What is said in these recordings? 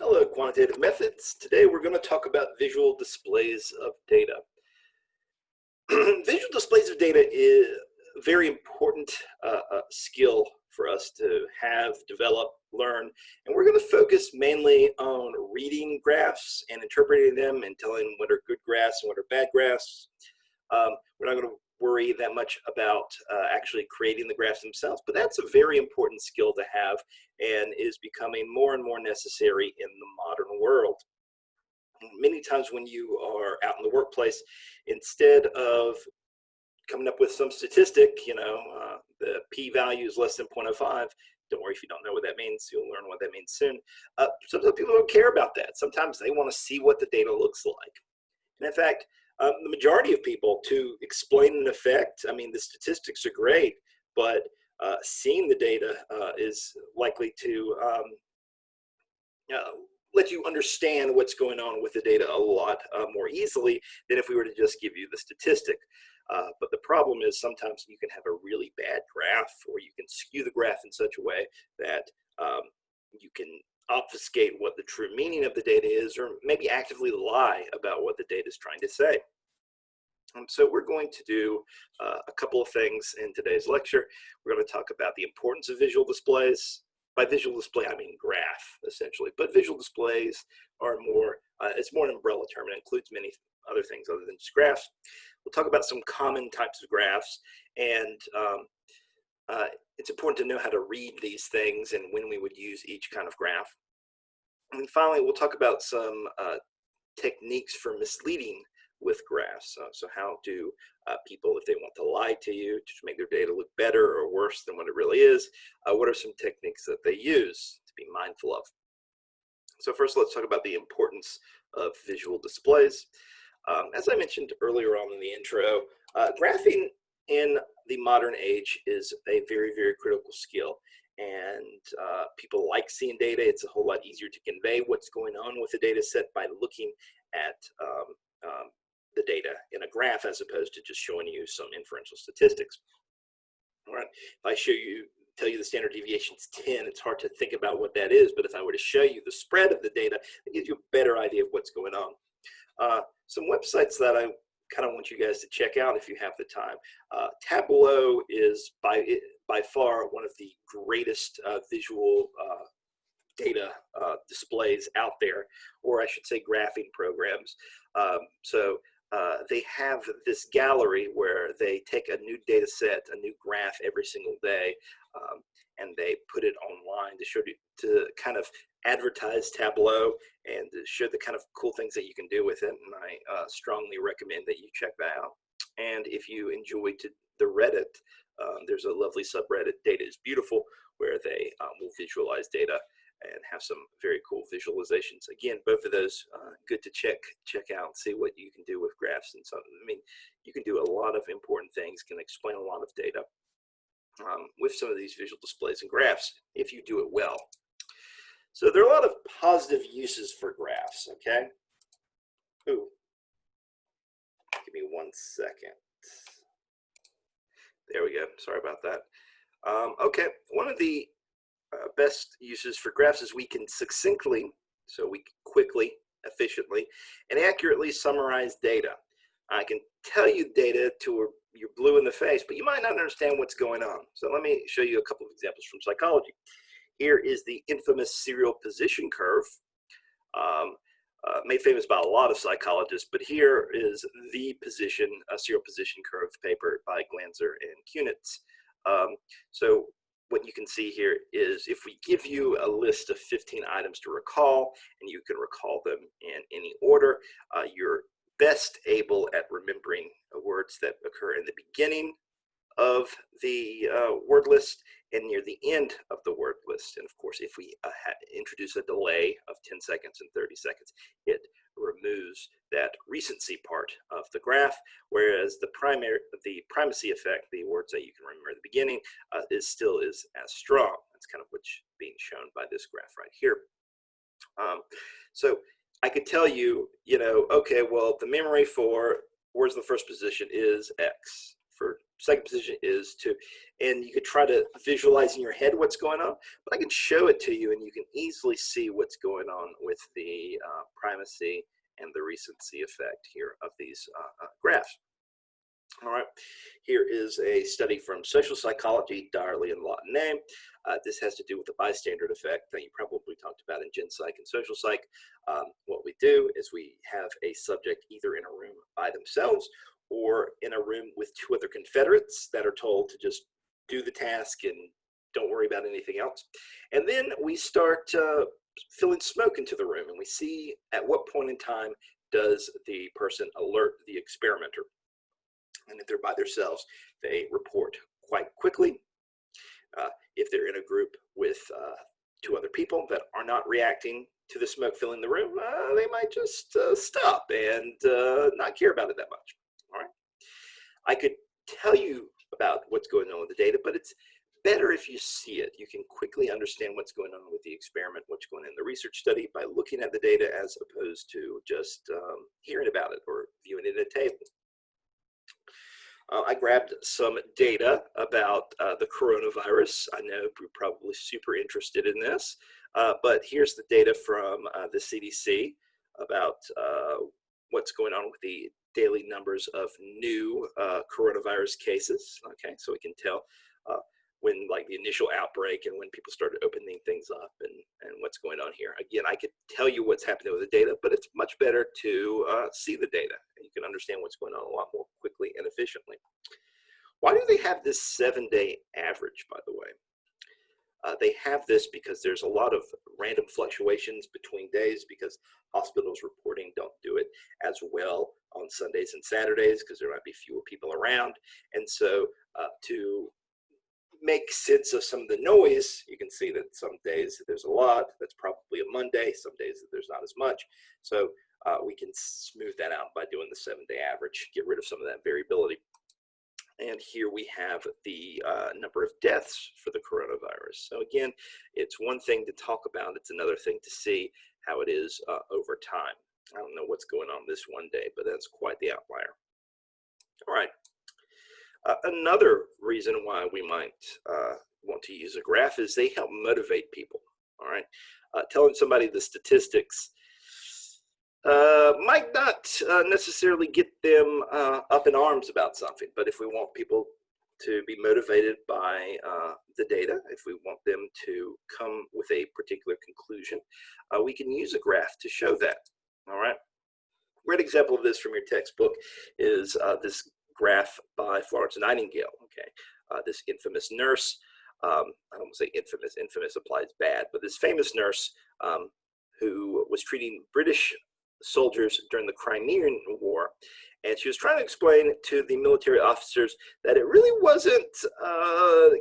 Hello, Quantitative Methods. Today we're going to talk about visual displays of data. Visual displays of data is a very important skill for us to have, develop, learn, and we're going to focus mainly on reading graphs and interpreting them and telling what are good graphs and what are bad graphs. We're not going to worry that much about actually creating the graphs themselves, but that's a very important skill to have and is becoming more and more necessary in the modern world. Many times when you are out in the workplace, instead of coming up with some statistic, the p-value is less than 0.05, don't worry if you don't know what that means, you'll learn what that means soon. Sometimes people don't care about that. Sometimes they want to see what the data looks like. And in fact, the majority of people, to explain an effect, I mean, the statistics are great, but seeing the data is likely to let you understand what's going on with the data a lot more easily than if we were to just give you the statistic. But the problem is sometimes you can have a really bad graph, or you can skew the graph in such a way that you can obfuscate what the true meaning of the data is, or maybe actively lie about what the data is trying to say. So we're going to do a couple of things in today's lecture. We're going to talk about the importance of visual displays. By visual display, I mean graph, essentially. But visual displays are more, it's more an umbrella term. It includes many other things other than just graphs. We'll talk about some common types of graphs, and it's important to know how to read these things and when we would use each kind of graph. And then finally, we'll talk about some techniques for misleading with graphs. So how do people, if they want to lie to you to make their data look better or worse than what it really is, what are some techniques that they use to be mindful of? So first, let's talk about the importance of visual displays. As I mentioned earlier on in the intro, graphing in the modern age is a very, very critical skill. And people like seeing data. It's a whole lot easier to convey what's going on with the data set by looking at the data in a graph as opposed to just showing you some inferential statistics. All right, if I tell you the standard deviation is 10, it's hard to think about what that is, but if I were to show you the spread of the data, it gives you a better idea of what's going on. Some websites that I kind of want you guys to check out if you have the time. Tableau is by far one of the greatest visual data displays out there, or I should say graphing programs. They have this gallery where they take a new data set, a new graph every single day, and they put it online to kind of advertise Tableau and to show the kind of cool things that you can do with it. And I strongly recommend that you check that out. And if you enjoy the Reddit, there's a lovely subreddit, Data is Beautiful, where they will visualize data and have some very cool visualizations. Again, both of those good to check out, see what you can do with graphs and something. I mean, you can do a lot of important things, can explain a lot of data with some of these visual displays and graphs if you do it well. So there are a lot of positive uses for graphs, okay? Ooh, give me 1 second. There we go, sorry about that. Okay, one of the best uses for graphs is we can succinctly, so we quickly, efficiently, and accurately summarize data. I can tell you data till you're blue in the face, but you might not understand what's going on. So let me show you a couple of examples from psychology. Here is the infamous serial position curve, made famous by a lot of psychologists, but here is the serial position curve paper by Glanzer and Kunitz. So what you can see here is if we give you a list of 15 items to recall, and you can recall them in any order, you're best able at remembering words that occur in the beginning of the word list and near the end of the word list. And of course, if we introduce a delay of 10 seconds and 30 seconds, it removes that recency part of the graph, whereas the primacy effect, the words that you can remember at the beginning, still is as strong. That's kind of what's being shown by this graph right here. So I could tell you, okay, well, the memory for where's the first position is X. for second position is to, and you could try to visualize in your head what's going on, but I can show it to you and you can easily see what's going on with the primacy and the recency effect here of these graphs. All right, here is a study from social psychology, Darley and Lawton name. This has to do with the bystander effect that you probably talked about in gen psych and social psych. What we do is we have a subject either in a room by themselves or in a room with two other confederates that are told to just do the task and don't worry about anything else. And then we start filling smoke into the room, and we see at what point in time does the person alert the experimenter. And if they're by themselves, they report quite quickly. If they're in a group with two other people that are not reacting to the smoke filling the room, they might just stop and not care about it that much. All right. I could tell you about what's going on with the data, but it's better if you see it. You can quickly understand what's going on with the experiment, what's going on in the research study by looking at the data as opposed to just hearing about it or viewing it at a table. I grabbed some data about the coronavirus. I know you're probably super interested in this, but here's the data from the CDC about what's going on with the daily numbers of new coronavirus cases. Okay, so we can tell when like the initial outbreak and when people started opening things up and what's going on here. Again, I could tell you what's happening with the data, but it's much better to see the data. And you can understand what's going on a lot more quickly and efficiently. Why do they have this 7-day average, by the way? They have this because there's a lot of random fluctuations between days because hospitals reporting don't do it as well on Sundays and Saturdays because there might be fewer people around. And so to make sense of some of the noise, you can see that some days there's a lot, that's probably a Monday, some days there's not as much. So we can smooth that out by doing the 7-day average, get rid of some of that variability. And here we have the number of deaths for the coronavirus. So again, it's one thing to talk about, it's another thing to see how it is over time. I don't know what's going on this one day, but that's quite the outlier. All right. Another reason why we might want to use a graph is they help motivate people. All right, telling somebody the statistics might not necessarily get them up in arms about something, but if we want people to be motivated by the data, if we want them to come with a particular conclusion, we can use a graph to show that. All right, great example of this from your textbook is this graph by Florence Nightingale. Okay, this infamous nurse. I don't want to say infamous. Infamous applies bad, but this famous nurse who was treating British soldiers during the Crimean War, and she was trying to explain to the military officers that it really wasn't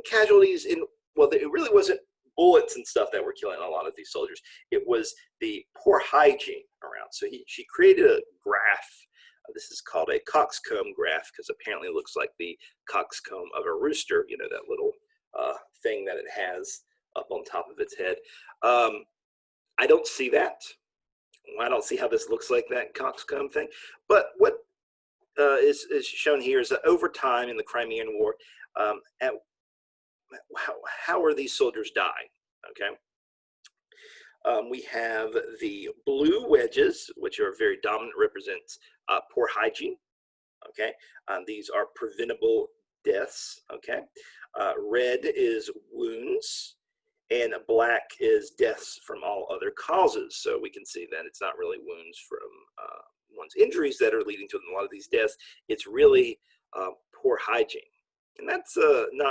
casualties in. Well, it really wasn't bullets and stuff that were killing a lot of these soldiers. It was the poor hygiene around. So she created a graph. This is called a coxcomb graph because apparently it looks like the coxcomb of a rooster, you know, that little thing that it has up on top of its head. I don't see that. I don't see how this looks like that coxcomb thing. But what is shown here is that over time in the Crimean War, how are these soldiers dying? Okay. We have the blue wedges, which are very dominant, represents poor hygiene. Okay, these are preventable deaths. Okay, red is wounds, and black is deaths from all other causes. So we can see that it's not really wounds from one's injuries that are leading to a lot of these deaths. It's really poor hygiene, and that's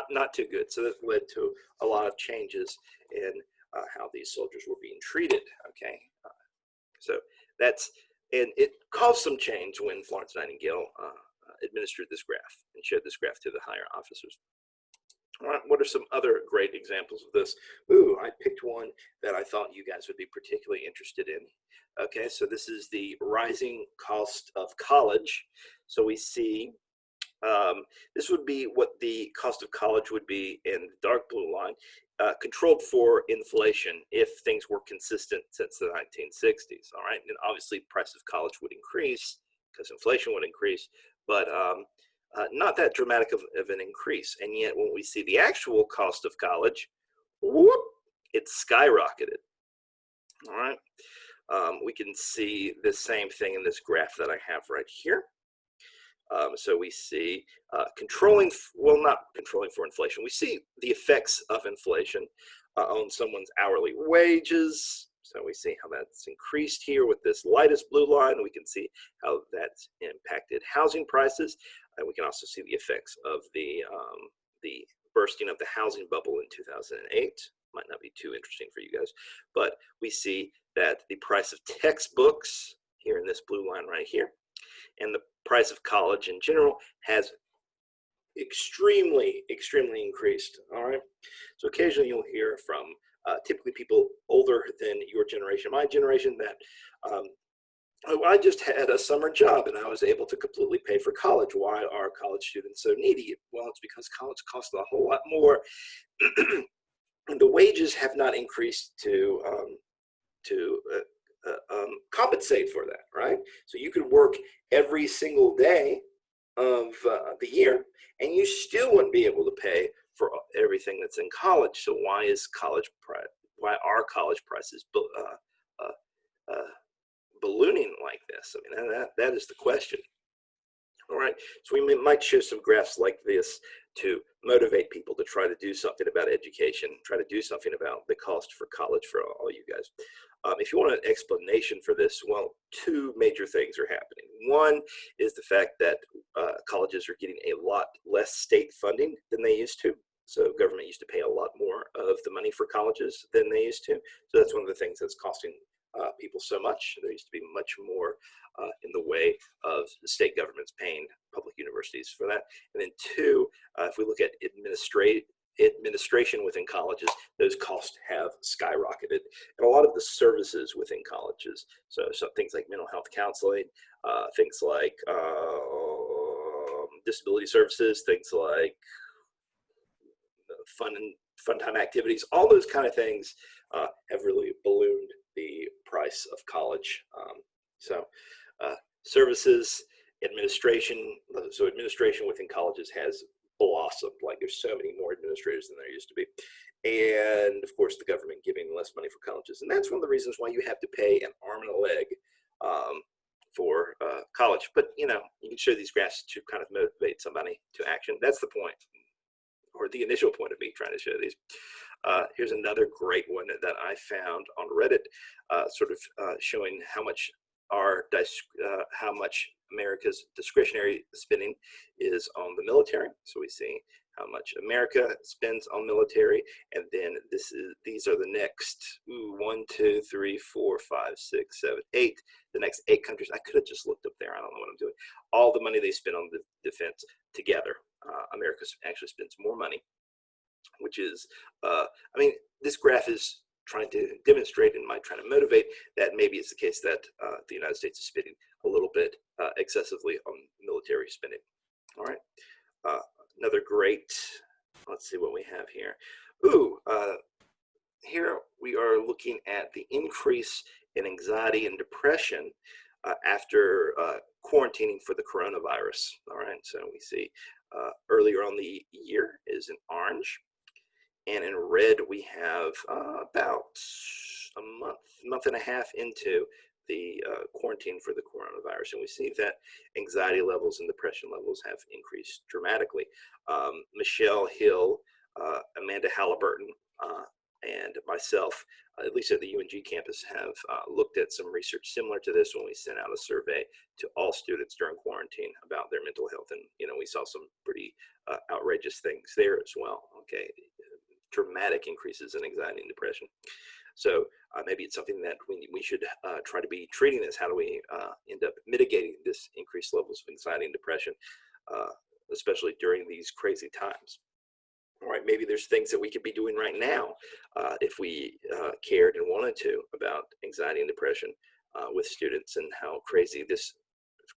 not too good. So that led to a lot of changes in how these soldiers were being treated. Okay, so that's, and it caused some change when Florence Nightingale administered this graph and showed this graph to the higher officers. All right, what are some other great examples of this? Ooh, I picked one that I thought you guys would be particularly interested in. Okay, so this is the rising cost of college. So we see this would be what the cost of college would be in the dark blue line, controlled for inflation if things were consistent since the 1960s. All right, and obviously price of college would increase because inflation would increase, but not that dramatic of an increase. And yet when we see the actual cost of college, whoop, it's skyrocketed. All right. We can see the same thing in this graph that I have right here. So we see not controlling for inflation. We see the effects of inflation on someone's hourly wages. So we see how that's increased here with this lightest blue line. We can see how that's impacted housing prices. And we can also see the effects of the bursting of the housing bubble in 2008. Might not be too interesting for you guys, but we see that the price of textbooks here in this blue line right here, and the price of college in general has extremely increased. All right. So occasionally you'll hear from typically people older than your generation, my generation, that oh, I just had a summer job and I was able to completely pay for college. Why are college students so needy? Well, it's because college costs a whole lot more. And the wages have not increased to compensate for that, right? So you could work every single day of the year, and you still wouldn't be able to pay for everything that's in college. So why are college prices ballooning like this? I mean, that is the question. All right, so we might show some graphs like this to motivate people to try to do something about education, try to do something about the cost for college for all you guys. If you want an explanation for this, well, two major things are happening. One is the fact that colleges are getting a lot less state funding than they used to. So government used to pay a lot more of the money for colleges than they used to. So that's one of the things that's costing people so much. There used to be much more in the way of the state governments paying public universities for that. And then two, if we look at administration within colleges, those costs have skyrocketed. And a lot of the services within colleges, so things like mental health counseling, things like disability services, things like fun time activities, all those kind of things have really ballooned the price of college. Services, administration, so administration within colleges has blossomed. Like there's so many more administrators than there used to be. And of course the government giving less money for colleges. And that's one of the reasons why you have to pay an arm and a leg for college. But you can show these graphs to kind of motivate somebody to action. That's the point, or the initial point of me trying to show these. Here's another great one that I found on Reddit, showing how much America's discretionary spending is on the military. So we see how much America spends on military, and then these are the next 1, 2, 3, 4, 5, 6, 7, 8. The next 8 countries. I could have just looked up there. I don't know what I'm doing. All the money they spend on the defense together. America actually spends more money, which is, this graph is trying to demonstrate and might try to motivate that maybe it's the case that the United States is spending a little bit excessively on military spending. All right, another great, let's see what we have here. Here we are looking at the increase in anxiety and depression after quarantining for the coronavirus. All right, so we see earlier on the year is in orange, and in red we have about a month and a half into the quarantine for the coronavirus, and we see that anxiety levels and depression levels have increased dramatically. Michelle Hill, Amanda Halliburton, and myself, at least at the UNG campus, have looked at some research similar to this when we sent out a survey to all students during quarantine about their mental health, and we saw some pretty outrageous things there as well. Okay, dramatic increases in anxiety and depression. So maybe it's something that we should try to be treating this. How do we end up mitigating this increased levels of anxiety and depression, especially during these crazy times? All right, maybe there's things that we could be doing right now if we cared and wanted to about anxiety and depression with students and how crazy this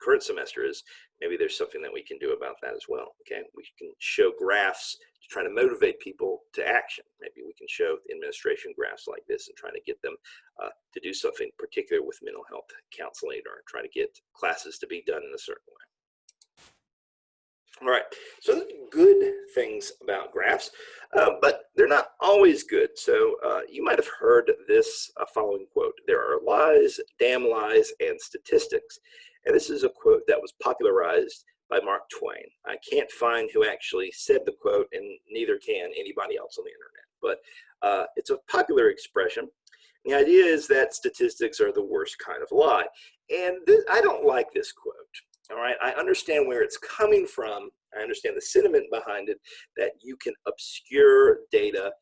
current semester is. Maybe there's something that we can do about that as well. Okay, we can show graphs to try to motivate people to action. Maybe we can show administration graphs like this and try to get them to do something particular with mental health counseling, or try to get classes to be done in a certain way. All right, so there's good things about graphs, but they're not always good. So you might have heard this following quote: "There are lies, damn lies, and statistics." And this is a quote that was popularized by Mark Twain. I can't find who actually said the quote, and neither can anybody else on the internet. But it's a popular expression. The idea is that statistics are the worst kind of lie. And I don't like this quote. All right, I understand where it's coming from. I understand the sentiment behind it, that you can obscure data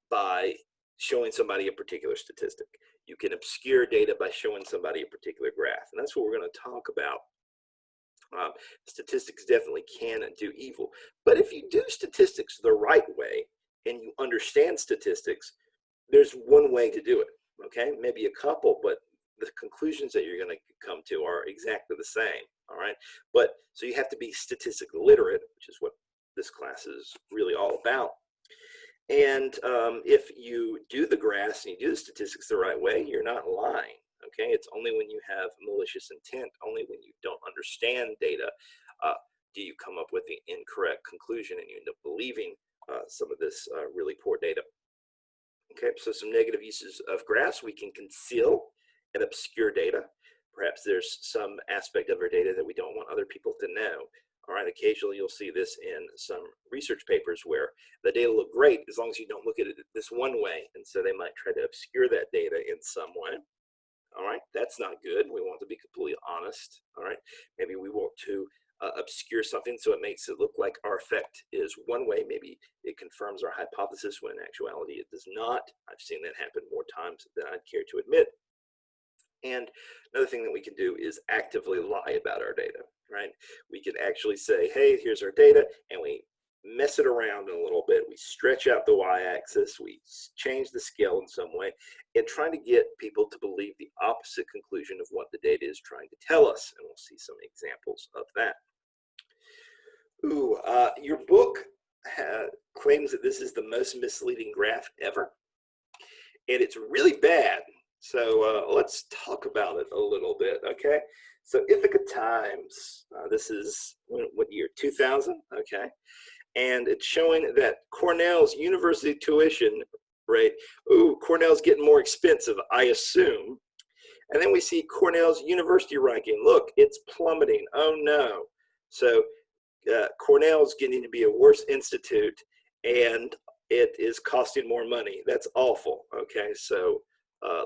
by showing somebody a particular statistic. You can obscure data by showing somebody a particular graph. And that's what we're going to talk about. Statistics definitely can do evil. But if you do statistics the right way and you understand statistics, there's one way to do it. Okay, maybe a couple, but the conclusions that you're going to come to are exactly the same. All right, but so you have to be statistically literate, which is what this class is really all about. And if you do the graphs and you do the statistics the right way, you're not lying. Okay, it's only when you have malicious intent, only when you don't understand data, do you come up with the incorrect conclusion and you end up believing some of this really poor data. Okay, so some negative uses of graphs: we can conceal and obscure data. Perhaps there's some aspect of our data that we don't want other people to know. All right, occasionally you'll see this in some research papers where the data look great as long as you don't look at it this one way, and so they might try to obscure that data in some way. All right, that's not good. We want to be completely honest. All right, maybe we want to obscure something so it makes it look like our effect is one way. Maybe it confirms our hypothesis when in actuality it does not. I've seen that happen more times than I'd care to admit. And another thing that we can do is actively lie about our data, right? We can actually say, hey, here's our data, and we mess it around a little bit. We stretch out the y-axis, we change the scale in some way, and trying to get people to believe the opposite conclusion of what the data is trying to tell us. And we'll see some examples of that. Ooh, your book claims that this is the most misleading graph ever, and it's really bad. So let's talk about it a little bit, okay? So Ithaca Times, this is what year, 2000, okay? And it's showing that Cornell's university tuition rate, ooh, Cornell's getting more expensive, I assume. And then we see Cornell's university ranking. Look, it's plummeting, oh no. So Cornell's getting to be a worse institute, and it is costing more money. That's awful, okay? So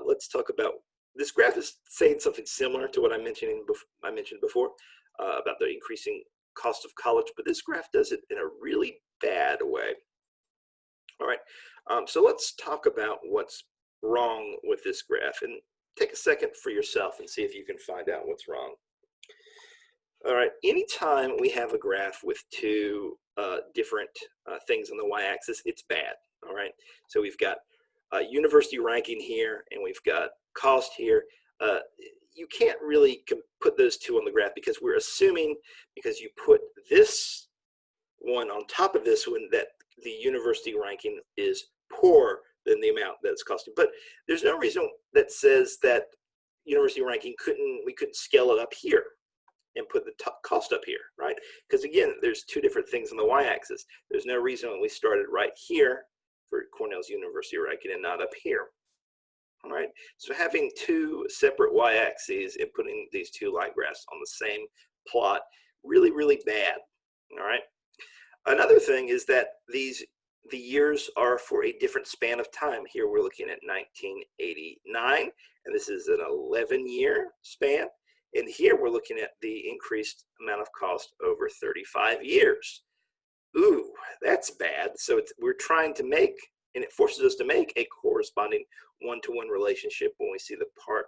let's talk about, this graph is saying something similar to what I mentioned before about the increasing cost of college, but this graph does it in a really bad way. All right, so let's talk about what's wrong with this graph, and take a second for yourself and see if you can find out what's wrong. All right, anytime we have a graph with two different things on the y-axis, it's bad. All right, so we've got university ranking here, and we've got cost here. You can't really put those two on the graph because we're assuming, because you put this one on top of this one, that the university ranking is poorer than the amount that's costing. But there's no reason that says that university ranking we couldn't scale it up here and put the cost up here, right? Because again, there's two different things on the y-axis. There's no reason when we started right here for Cornell's university ranking and not up here. All right, so having two separate y-axes and putting these two line graphs on the same plot, really, really bad. All right. Another thing is that the years are for a different span of time. Here we're looking at 1989, and this is an 11-year span. And here we're looking at the increased amount of cost over 35 years. Ooh, that's bad. So we're trying to make, and it forces us to make a corresponding one-to-one relationship when we see the part,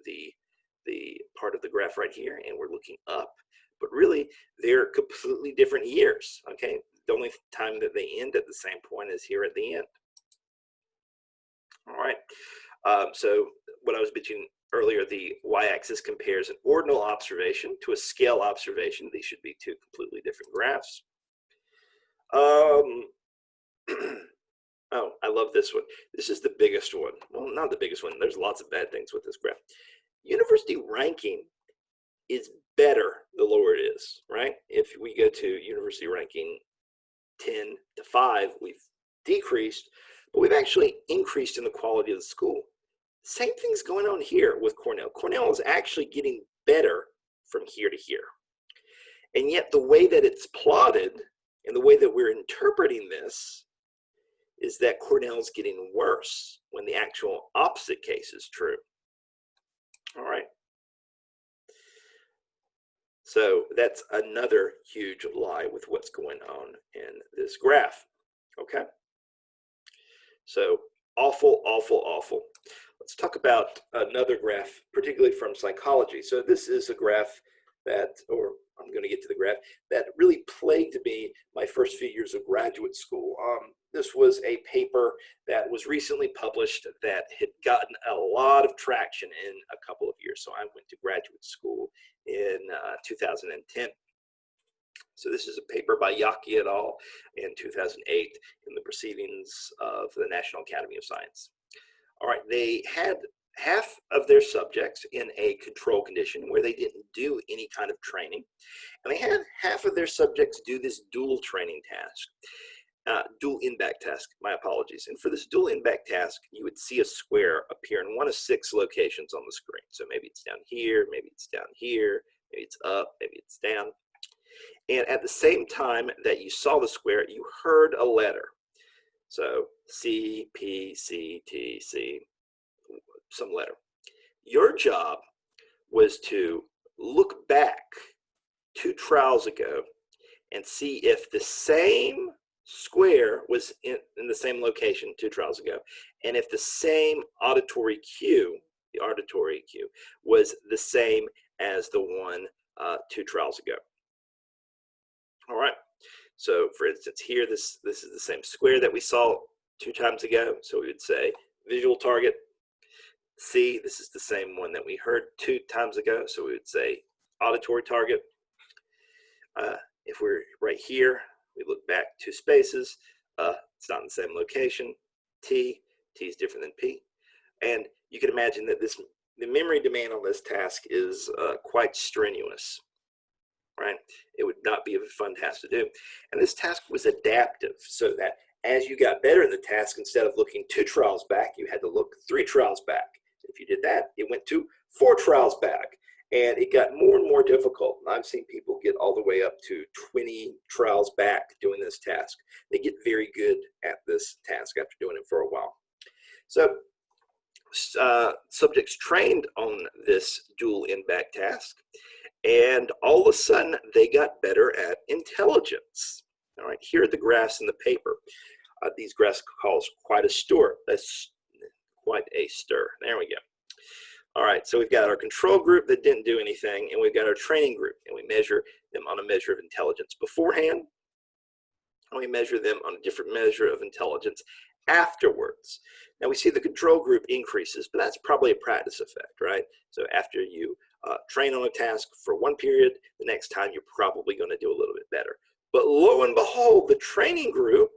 the part of the graph right here, and we're looking up. But really, they're completely different years, okay? The only time that they end at the same point is here at the end. All right, so what I was mentioning earlier, the y-axis compares an ordinal observation to a scale observation. These should be two completely different graphs. Oh, I love this one. This is the biggest one. Well, not the biggest one. There's lots of bad things with this graph. University ranking is better the lower it is, right? If we go to university ranking 10 to 5, we've decreased, but we've actually increased in the quality of the school. Same thing's going on here with Cornell. Cornell is actually getting better from here to here. And yet the way that it's plotted and the way that we're interpreting this is that Cornell is getting worse when the actual opposite case is true. All right. So that's another huge lie with what's going on in this graph. Okay. So awful, awful, awful. Let's talk about another graph, particularly from psychology. So this is a graph that, or I'm going to get to the graph, that really plagued me my first few years of graduate school. This was a paper that was recently published that had gotten a lot of traction in a couple of years. So I went to graduate school in 2010. So this is a paper by Yaki et al. In 2008 in the Proceedings of the National Academy of Science. All right, they had half of their subjects in a control condition where they didn't do any kind of training, and they had half of their subjects do this dual training task, dual in-back task, my apologies. And for this dual in-back task, you would see a square appear in one of 6 locations on the screen. So maybe it's down here, maybe it's down here, maybe it's up, maybe it's down. And at the same time that you saw the square, you heard a letter. So C, P, C, T, C, some letter. Your job was to look back 2 trials ago and see if the same square was in the same location 2 trials ago, and if the same auditory cue, the auditory cue, was the same as the one 2 trials ago. All right. So for instance, here, this is the same square that we saw 2 times ago. So we would say visual target. C, this is the same one that we heard 2 times ago. So we would say auditory target. If we're right here, we look back 2 spaces. It's not in the same location. T is different than P. And you can imagine that the memory demand on this task is quite strenuous. Right? It would not be a fun task to do. And this task was adaptive, so that as you got better in the task, instead of looking 2 trials back, you had to look 3 trials back. If you did that, it went to 4 trials back, and it got more and more difficult. And I've seen people get all the way up to 20 trials back doing this task. They get very good at this task after doing it for a while. So subjects trained on this dual in-back task, and all of a sudden they got better at intelligence. All right, here are the graphs in the paper. These graphs cause quite a stir. That's quite a stir. There we go. All right, so we've got our control group that didn't do anything, and we've got our training group, and we measure them on a measure of intelligence beforehand, and we measure them on a different measure of intelligence afterwards. Now we see the control group increases, but that's probably a practice effect, right? So after you train on a task for one period, the next time you're probably going to do a little bit better. But lo and behold, the training group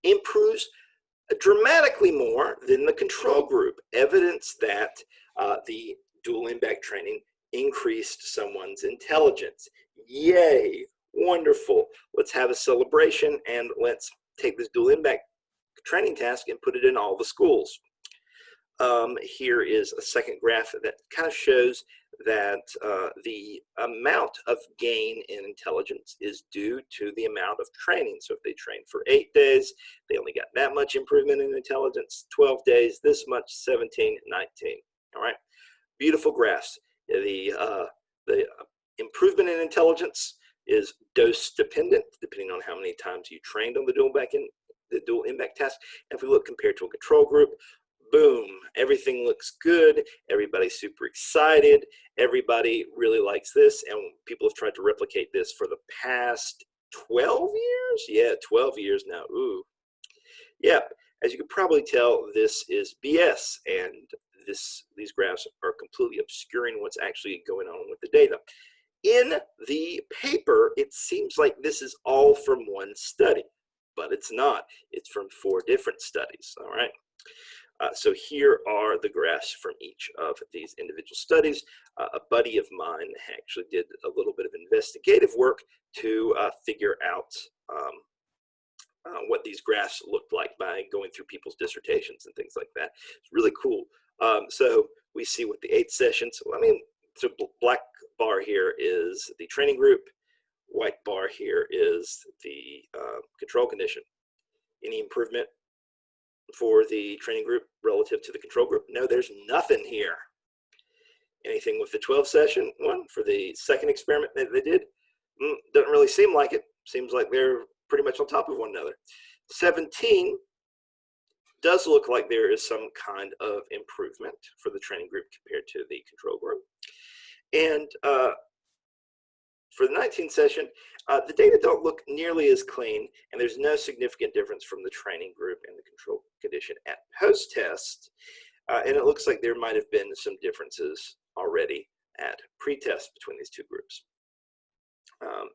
improves dramatically more than the control group, evidence that the dual in-back training increased someone's intelligence. Yay, wonderful. Let's have a celebration, and let's take this dual in-back training task and put it in all the schools. Here is a second graph that kind of shows that the amount of gain in intelligence is due to the amount of training. So if they train for 8 days, they only got that much improvement in intelligence. 12 days, this much, 17, 19. All right, beautiful graphs. The improvement in intelligence is dose dependent, depending on how many times you trained on the dual in-back task. And if we look compared to a control group, boom, everything looks good. Everybody's super excited. Everybody really likes this. And people have tried to replicate this for the past 12 years. Yeah, 12 years now. Ooh. Yeah, as you can probably tell, this is BS. And these graphs are completely obscuring what's actually going on with the data. In the paper, it seems like this is all from one study, but it's not. It's from 4 different studies, all right? So here are the graphs from each of these individual studies. A buddy of mine actually did a little bit of investigative work to figure out what these graphs looked like by going through people's dissertations and things like that. It's really cool. So we see with the 8 sessions, I mean, so black bar here is the training group, white bar here is the control condition. Any improvement for the training group relative to the control group? No, there's nothing here. Anything with the 12 session one for the second experiment that they did? Doesn't really seem like it. Seems like they're pretty much on top of one another. 17 does look like there is some kind of improvement for the training group compared to the control group. And for the 19th session, the data don't look nearly as clean, and there's no significant difference from the training group and the control condition at post-test. And it looks like there might have been some differences already at pre-test between these two groups.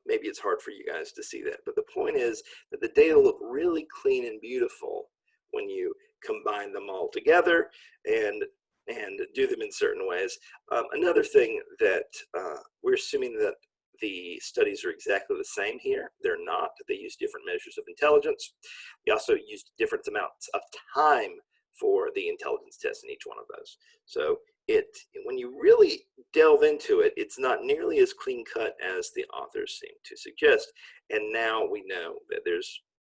Maybe it's hard for you guys to see that, but the point is that the data look really clean and beautiful when you combine them all together and do them in certain ways. Another thing that we're assuming that the studies are exactly the same here. They're not. They use different measures of intelligence. They also used different amounts of time for the intelligence test in each one of those. So when you really delve into it, it's not nearly as clean cut as the authors seem to suggest. And now we know that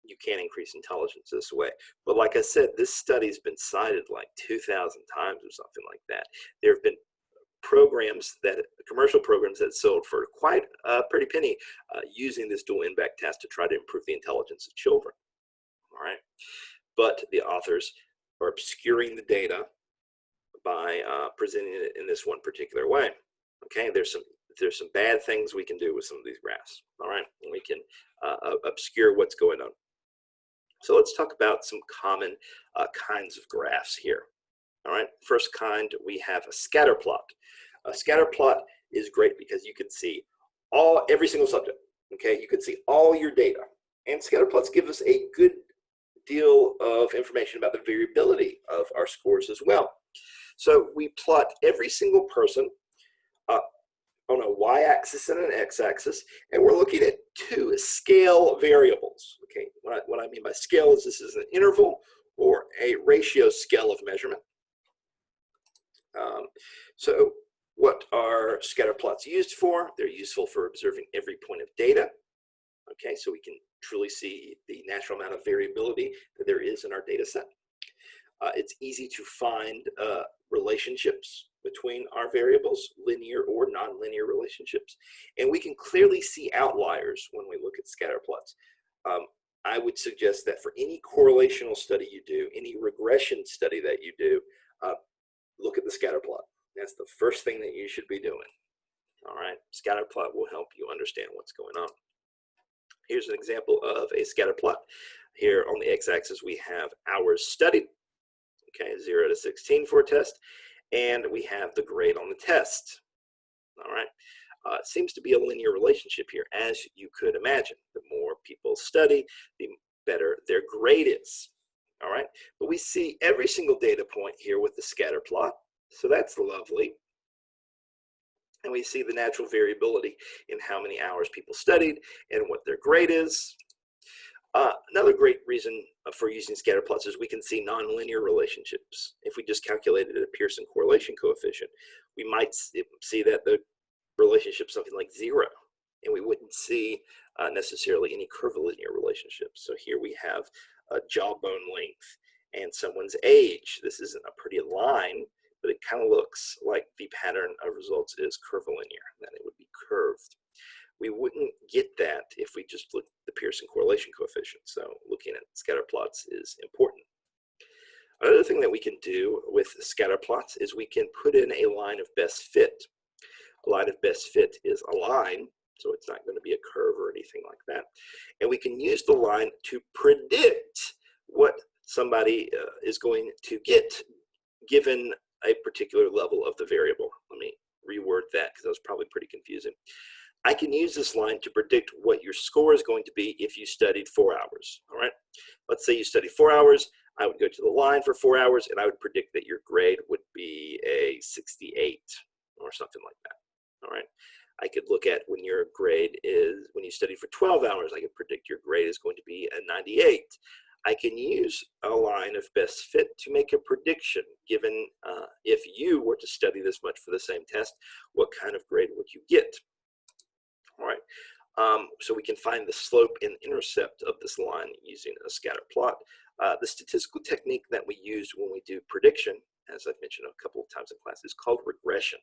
you can increase intelligence this way. But like I said, this study's been cited like 2,000 times or something like that. There have been commercial programs that sold for quite a pretty penny using this dual in-back test to try to improve the intelligence of children. All right, but the authors are obscuring the data by presenting it in this one particular way. Okay, there's some bad things we can do with some of these graphs. All right, and we can obscure what's going on. So let's talk about some common kinds of graphs here. All right, first kind, we have a scatter plot. A scatter plot is great because you can see every single subject. Okay, you can see all your data, and scatter plots give us a good deal of information about the variability of our scores as well. So we plot every single person on a y-axis and an x-axis, and we're looking at 2 scale variables. Okay, what I mean by scale is this is an interval or a ratio scale of measurement. So what are scatter plots used for? They're useful for observing every point of data. Okay, so we can truly see the natural amount of variability that there is in our data set. It's easy to find relationships between our variables, linear or nonlinear relationships. And we can clearly see outliers when we look at scatter plots. I would suggest that for any correlational study you do, any regression study that you do, look at the scatter plot. That's the first thing that you should be doing. All right, scatter plot will help you understand what's going on. Here's an example of a scatter plot. Here on the x-axis we have hours studied, okay, 0 to 16 for a test, and we have the grade on the test. All right, it seems to be a linear relationship here, as you could imagine. The more people study, the better their grade is. All right, but we see every single data point here with the scatter plot, so that's lovely. And we see the natural variability in how many hours people studied and what their grade is. Another great reason for using scatter plots is we can see nonlinear relationships. If we just calculated a Pearson correlation coefficient, we might see that the relationship is something like 0, and we wouldn't see necessarily any curvilinear relationships. So here we have a jawbone length and someone's age. This isn't a pretty line, but it kind of looks like the pattern of results is curvilinear, that it would be curved. We wouldn't get that if we just looked at the Pearson correlation coefficient. So looking at scatter plots is important. Another thing that we can do with scatter plots is we can put in a line of best fit. A line of best fit is a line, so it's not going to be a curve or anything like that. And we can use the line to predict what somebody is going to get given a particular level of the variable. Let me reword that because that was probably pretty confusing. I can use this line to predict what your score is going to be if you studied 4 hours. All right, let's say you studied 4 hours. I would go to the line for 4 hours, and I would predict that your grade would be a 68 or something like that. All right. I could look at when your grade is, when you study for 12 hours, I could predict your grade is going to be a 98. I can use a line of best fit to make a prediction, given if you were to study this much for the same test, what kind of grade would you get? All right. So we can find the slope and intercept of this line using a scatter plot. The statistical technique that we use when we do prediction, as I've mentioned a couple of times in class, is called regression.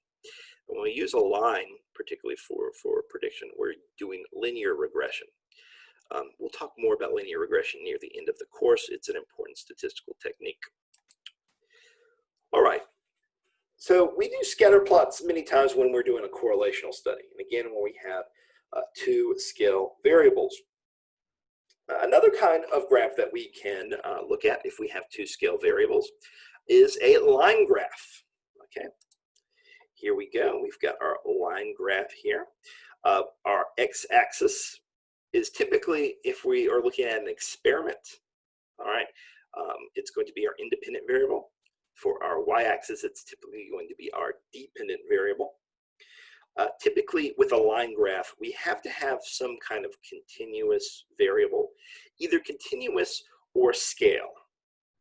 When we use a line, particularly for prediction, we're doing linear regression. We'll talk more about linear regression near the end of the course. It's an important statistical technique. All right. So we do scatter plots many times when we're doing a correlational study. And again, when we have two scale variables. Another kind of graph that we can look at if we have two scale variables is a line graph. Okay. Here we go. We've got our line graph here. Our x-axis is typically, if we are looking at an experiment, all right, it's going to be our independent variable. For our y-axis, it's typically going to be our dependent variable. Typically, with a line graph, we have to have some kind of continuous variable, either continuous or scale.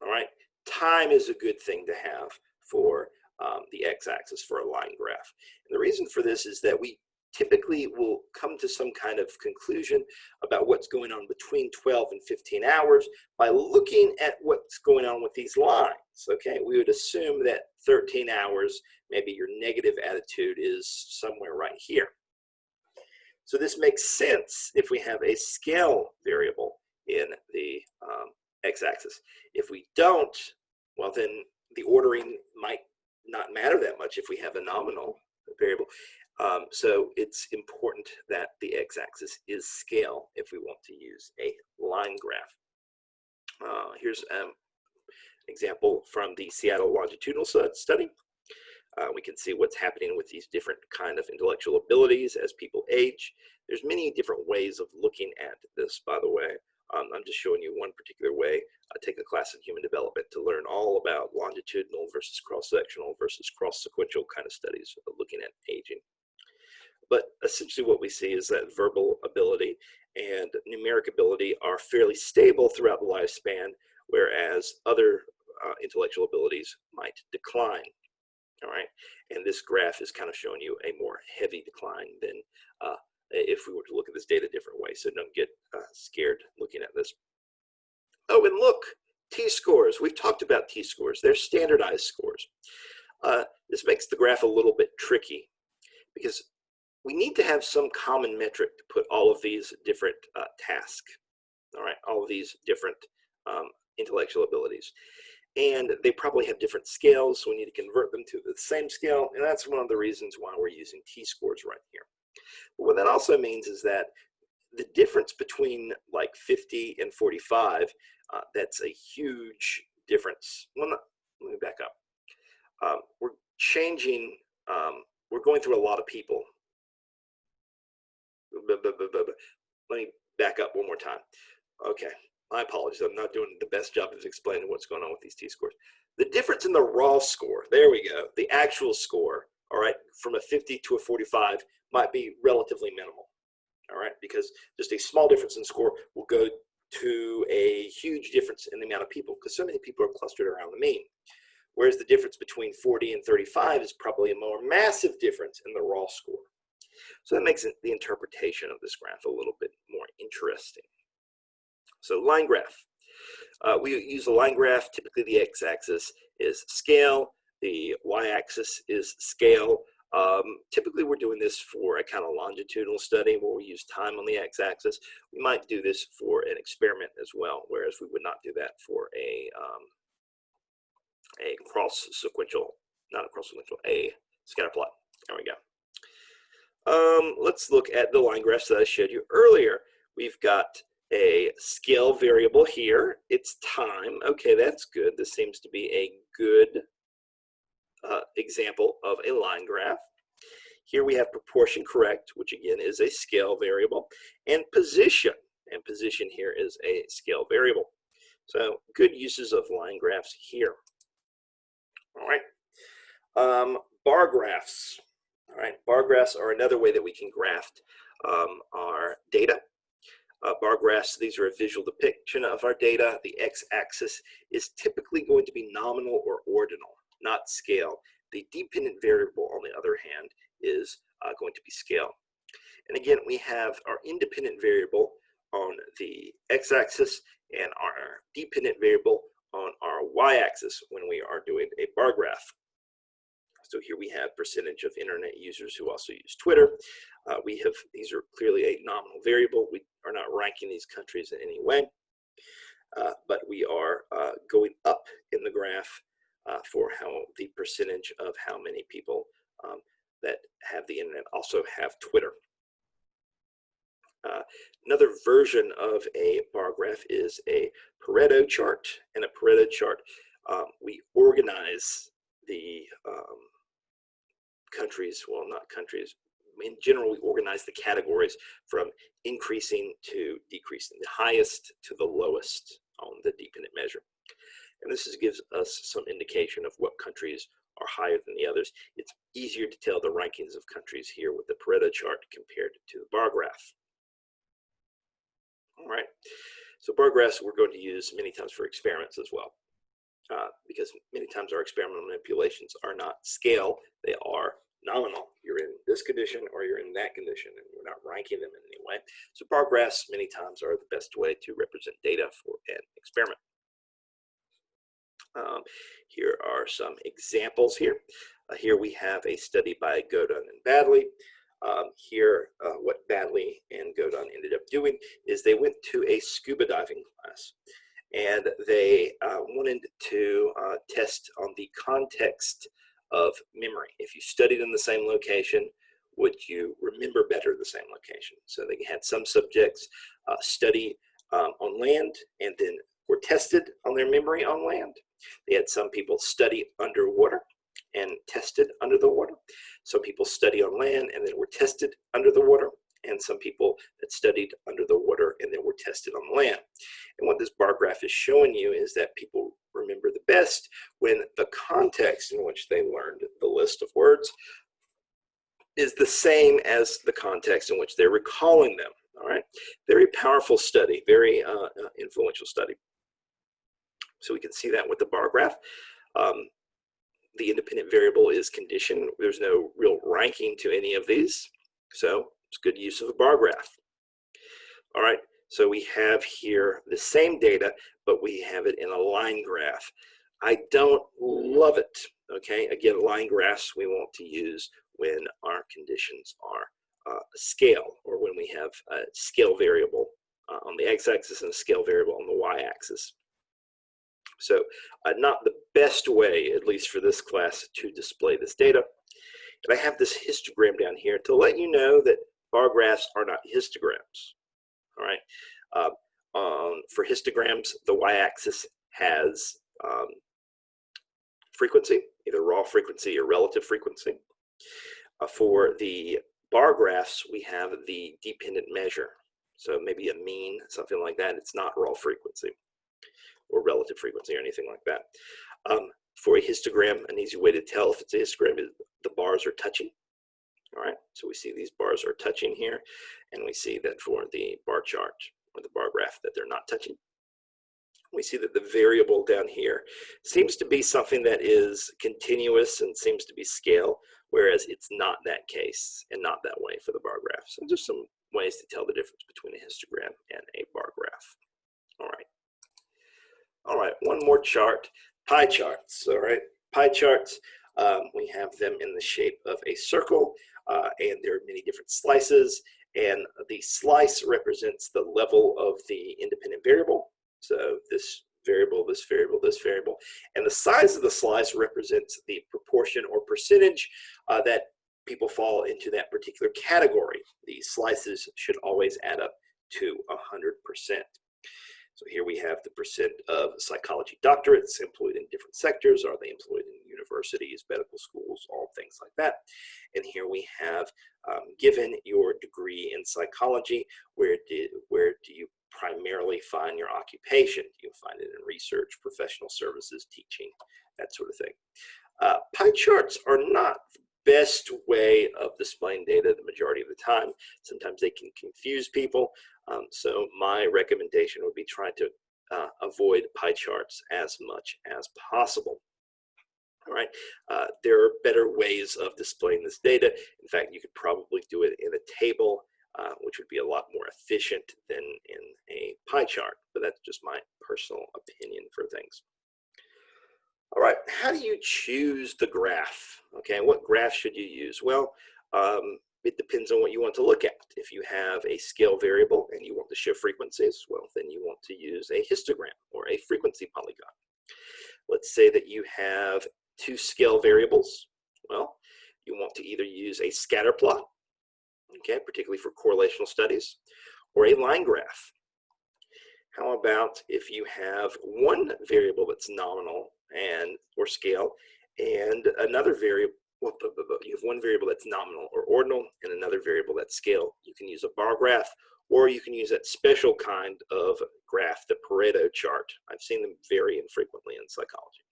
All right, time is a good thing to have for the x-axis for a line graph. And the reason for this is that we typically will come to some kind of conclusion about what's going on between 12 and 15 hours by looking at what's going on with these lines. Okay, we would assume that 13 hours, maybe your negative attitude is somewhere right here. So this makes sense if we have a scale variable in the x-axis. If we don't, well, then the ordering might not matter that much if we have a nominal variable. So it's important that the x-axis is scale if we want to use a line graph. Here's an example from the Seattle longitudinal study. We can see what's happening with these different kind of intellectual abilities as people age. There's many different ways of looking at this, by the way. I'm just showing you one particular way. Take a class in human development to learn all about longitudinal versus cross-sectional versus cross-sequential kind of studies looking at aging. But essentially what we see is that verbal ability and numeric ability are fairly stable throughout the lifespan, whereas other intellectual abilities might decline. All right, and this graph is kind of showing you a more heavy decline than if we were to look at this data a different way. So don't get scared looking at this. Oh, and look, t-scores. We've talked about t-scores. They're standardized scores. This makes the graph a little bit tricky because we need to have some common metric to put all of these different tasks, all right, all of these different intellectual abilities. And they probably have different scales, so we need to convert them to the same scale, and that's one of the reasons why we're using t-scores right here. But what that also means is that the difference between like 50 and 45, that's a huge difference. Well, let me back up. We're changing, we're going through a lot of people. Let me back up one more time. Okay, my apologies. I'm not doing the best job of explaining what's going on with these t-scores. The difference in the raw score, there we go, the actual score, all right, from a 50 to a 45 might be relatively minimal, all right, because just a small difference in score will go to a huge difference in the amount of people because so many people are clustered around the mean. Whereas the difference between 40 and 35 is probably a more massive difference in the raw score. So that makes the interpretation of this graph a little bit more interesting. So line graph. We use a line graph. Typically the x-axis is scale. The y-axis is scale. Typically we're doing this for a kind of longitudinal study where we use time on the x-axis. We might do this for an experiment as well, whereas we would not do that for a cross-sequential, not a cross-sequential, a scatter plot. There we go. Let's look at the line graphs that I showed you earlier. We've got a scale variable here. It's time. Okay, that's good. This seems to be a good example of a line graph. Here we have proportion correct, which again is a scale variable, and position. And position here is a scale variable. So good uses of line graphs here. All right. Bar graphs. All right. Bar graphs are another way that we can graph our data. Bar graphs, these are a visual depiction of our data. The x-axis is typically going to be nominal or ordinal, not scale. The dependent variable, on the other hand, is going to be scale. And again, we have our independent variable on the x-axis and our dependent variable on our y-axis when we are doing a bar graph. So here we have percentage of internet users who also use Twitter. These are clearly a nominal variable. We are not ranking these countries in any way, but we are going up in the graph for how the percentage of how many people that have the internet also have Twitter. Another version of a bar graph is a Pareto chart. In a Pareto chart, we organize the countries, well, not countries, in general, we organize the categories from increasing to decreasing, the highest to the lowest on the dependent measure. And this gives us some indication of what countries are higher than the others. It's easier to tell the rankings of countries here with the Pareto chart compared to the bar graph. All right, so bar graphs we're going to use many times for experiments as well, because many times our experimental manipulations are not scale, they are nominal. You're in this condition or you're in that condition, and we're not ranking them in any way. So bar graphs many times are the best way to represent data for an experiment. Here are some examples here. Here we have a study by Godin and Badley. What Badley and Godin ended up doing is they went to a scuba diving class, and they wanted to test on the context of memory. If you studied in the same location, would you remember better the same location? So they had some subjects study on land and then were tested on their memory on land. They had some people study underwater and tested under the water. Some people study on land and then were tested under the water. And some people that studied under the water and then were tested on land. And what this bar graph is showing you is that people remember the best when the context in which they learned the list of words is the same as the context in which they're recalling them. All right, very powerful study, very influential study. So we can see that with the bar graph. The independent variable is condition. There's no real ranking to any of these. So it's good use of a bar graph. All right, so we have here the same data, but we have it in a line graph. I don't love it, okay? Again, line graphs we want to use when our conditions are scale, or when we have a scale variable on the x-axis and a scale variable on the y-axis. So not the best way, at least for this class, to display this data. And I have this histogram down here to let you know that bar graphs are not histograms. All right. For histograms, the y-axis has frequency, either raw frequency or relative frequency. For the bar graphs, we have the dependent measure. So maybe a mean, something like that. It's not raw frequency or relative frequency or anything like that. For a histogram, an easy way to tell if it's a histogram is the bars are touching. All right, so we see these bars are touching here, and we see that for the bar chart or the bar graph that they're not touching. We see that the variable down here seems to be something that is continuous and seems to be scale, whereas it's not that case and not that way for the bar graph. So just some ways to tell the difference between a histogram and a bar graph. All right. All right, one more chart, pie charts. All right, pie charts, we have them in the shape of a circle, and there are many different slices, and the slice represents the level of the independent variable. So this variable, this variable, this variable, and the size of the slice represents the proportion or percentage that people fall into that particular category. These slices should always add up to 100%. So here we have the percent of psychology doctorates employed in different sectors. Are they employed in universities, medical schools, all things like that? And here we have, given your degree in psychology, where do you primarily find your occupation. You'll find it in research, professional services, teaching, that sort of thing. Pie charts are not the best way of displaying data the majority of the time. Sometimes they can confuse people. So my recommendation would be trying to avoid pie charts as much as possible. All right, there are better ways of displaying this data. In fact, you could probably do it in a table, which would be a lot more efficient than in a pie chart, but that's just my personal opinion for things. All right, how do you choose the graph? Okay, what graph should you use? Well, it depends on what you want to look at. If you have a scale variable and you want to show frequencies, well, then you want to use a histogram or a frequency polygon. Let's say that you have two scale variables. Well, you want to either use a scatter plot, okay, particularly for correlational studies, or a line graph. How about if you have one variable that's nominal and or scale, and another variable, you have one variable that's nominal or ordinal and another variable that's scale. You can use a bar graph, or you can use that special kind of graph, the Pareto chart. I've seen them very infrequently in psychology.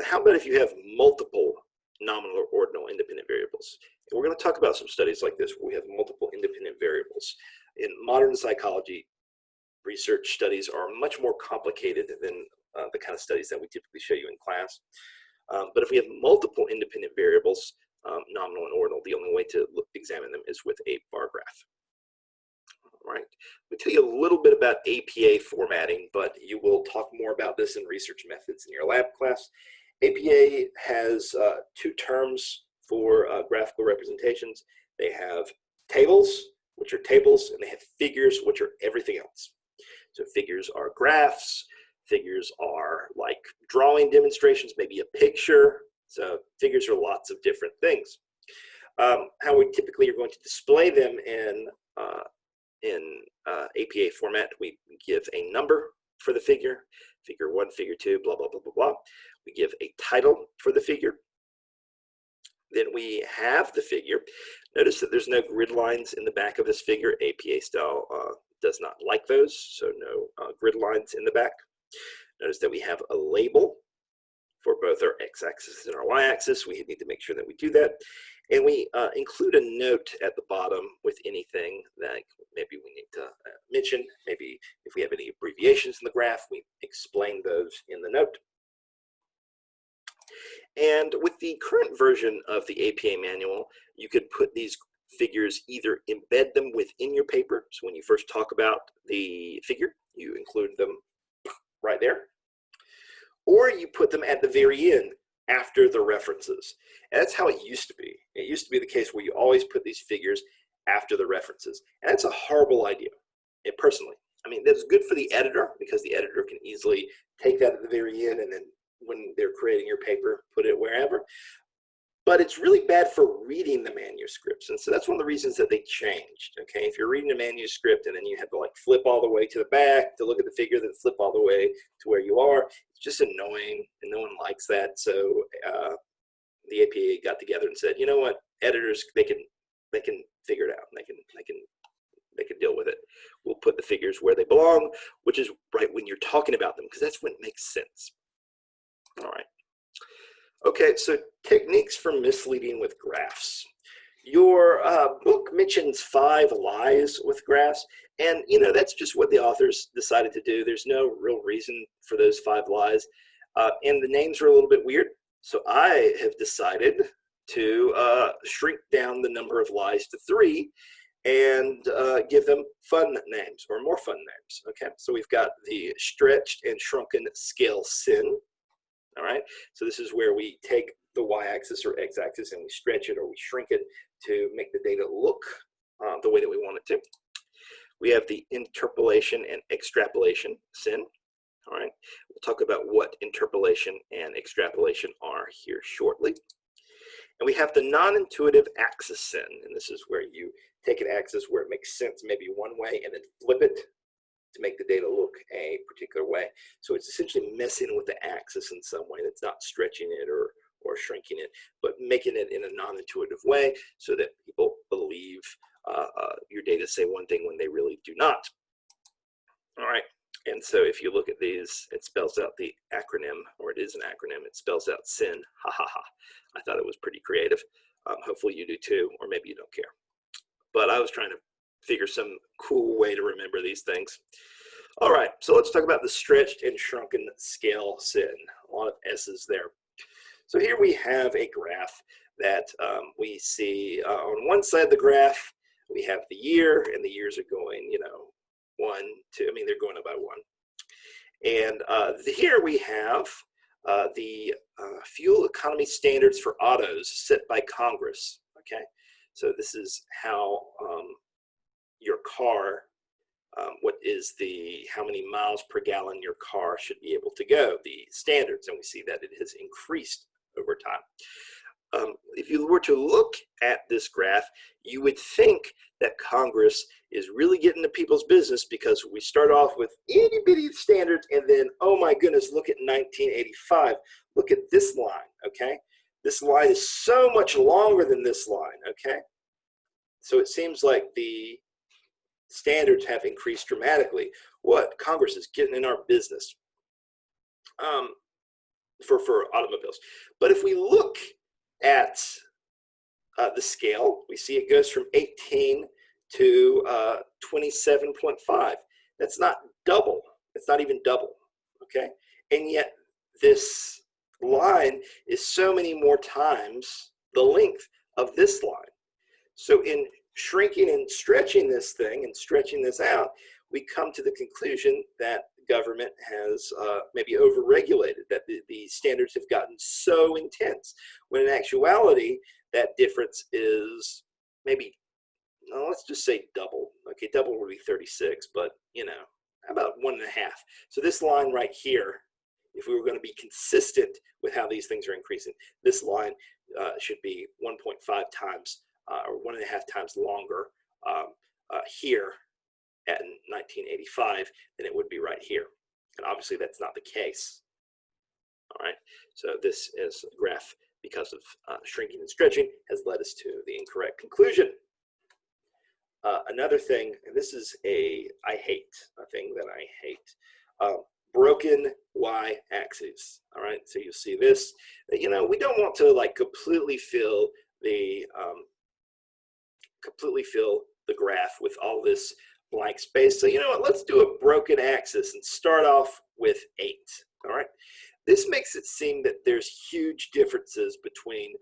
How about if you have multiple nominal or ordinal independent variables? And we're going to talk about some studies like this where we have multiple independent variables. In modern psychology, research studies are much more complicated than the kind of studies that we typically show you in class. But if we have multiple independent variables, nominal and ordinal, the only way to examine them is with a bar graph. All right, let me tell you a little bit about APA formatting, but you will talk more about this in research methods in your lab class. APA has two terms for graphical representations. They have tables, which are tables, and they have figures, which are everything else. So figures are graphs, figures are like drawing demonstrations, maybe a picture. So figures are lots of different things. How we typically are going to display them in APA format, we give a number for the figure, figure 1, figure 2, blah, blah, blah, blah, blah. We give a title for the figure. Then we have the figure. Notice that there's no grid lines in the back of this figure. APA style does not like those, so no grid lines in the back. Notice that we have a label for both our x-axis and our y-axis. We need to make sure that we do that. And we include a note at the bottom with anything that maybe we need to mention. Maybe if we have any abbreviations in the graph, we explain those in the note. And with the current version of the APA manual, you could put these figures, either embed them within your paper. So when you first talk about the figure, you include them right there. Or you put them at the very end after the references. And that's how it used to be. It used to be the case where you always put these figures after the references. And that's a horrible idea, personally. I mean, that's good for the editor because the editor can easily take that at the very end and then when they're creating your paper, put it wherever. But it's really bad for reading the manuscripts. And so that's one of the reasons that they changed. Okay, if you're reading a manuscript and then you have to like flip all the way to the back to look at the figure, then flip all the way to where you are, it's just annoying and no one likes that. So the APA got together and said, you know what, editors, they can figure it out. They can deal with it. We'll put the figures where they belong, which is right when you're talking about them, because that's when it makes sense. All right. Okay, so techniques for misleading with graphs. Your book mentions 5 lies with graphs, and you know that's just what the authors decided to do. There's no real reason for those 5 lies, and the names are a little bit weird. So I have decided to shrink down the number of lies to 3 and give them fun names or more fun names. Okay, so we've got the stretched and shrunken scale sin. All right, so this is where we take the y-axis or x-axis and we stretch it or we shrink it to make the data look the way that we want it to. We have the interpolation and extrapolation sin. All right, we'll talk about what interpolation and extrapolation are here shortly. And we have the non-intuitive axis sin, and this is where you take an axis where it makes sense maybe one way and then flip it to make the data look a particular way. So it's essentially messing with the axis in some way that's not stretching it or shrinking it, but making it in a non-intuitive way so that people believe your data say one thing when they really do not. All right. And so if you look at these, it spells out the acronym, or it is an acronym. It spells out SIN. Ha ha ha. I thought it was pretty creative. Hopefully you do too, or maybe you don't care. But I was trying to figure some cool way to remember these things. All right, so let's talk about the stretched and shrunken scale SIN. A lot of S's there. So here we have a graph that we see on one side of the graph, we have the year, and the years are going, you know, 1, 2, I mean, they're going up by 1. And here we have the fuel economy standards for autos set by Congress, okay? So this is how your car, what is how many miles per gallon your car should be able to go, the standards, and we see that it has increased over time. If you were to look at this graph, you would think that Congress is really getting to people's business, because we start off with itty bitty standards, and then, oh my goodness, look at 1985. Look at this line, okay? This line is so much longer than this line, okay? So it seems like the standards have increased dramatically. What? Congress is getting in our business for automobiles. But if we look at the scale, we see it goes from 18 to 27.5. That's not double. It's not even double, okay? And yet this line is so many more times the length of this line. So in shrinking and stretching this thing and stretching this out, we come to the conclusion that government has maybe overregulated, that the standards have gotten so intense, when in actuality, that difference is maybe, let's just say double. Okay, double would be 36, but you know, about 1.5. So this line right here, if we were going to be consistent with how these things are increasing, this line should be 1.5 times or 1.5 times longer here at 1985 than it would be right here. And obviously that's not the case. All right, so this is a graph, because of shrinking and stretching, has led us to the incorrect conclusion. Another thing, and this is a thing that I hate, broken y-axis. All right, so you see this, you know, we don't want to like completely fill the graph with all this blank space. So you know what, let's do a broken axis and start off with 8. All right, this makes it seem that there's huge differences between